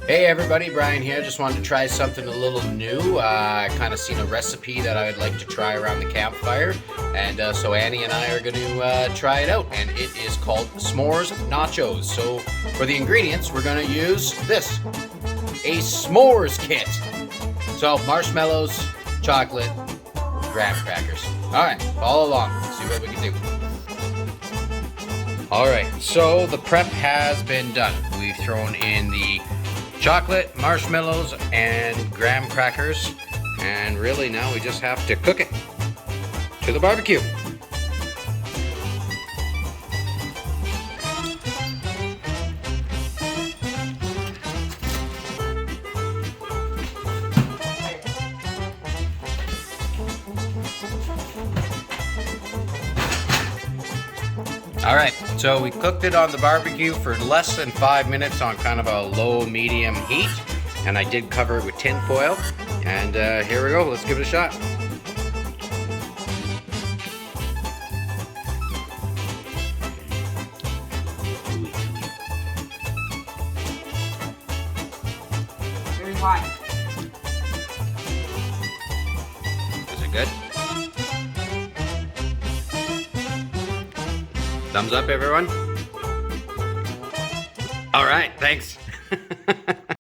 Hey everybody, Brian here. Just wanted to try something a little new. I kind of seen a recipe that I would like to try around the campfire, and so Annie and I are going to try it out, and it is called S'mores Nachos. So for the ingredients, we're going to use this, a s'mores kit. So marshmallows, chocolate, graham crackers. All right, follow along. Let's see what we can do. All right, so the prep has been done. We've thrown in the chocolate, marshmallows, and graham crackers, and really now we just have to cook it to the barbecue. All right, so we cooked it on the barbecue for less than 5 minutes on kind of a low-medium heat, and I did cover it with tin foil, and here we go. Let's give it a shot. Very hot. Is it good? Thumbs up, everyone. All right, thanks.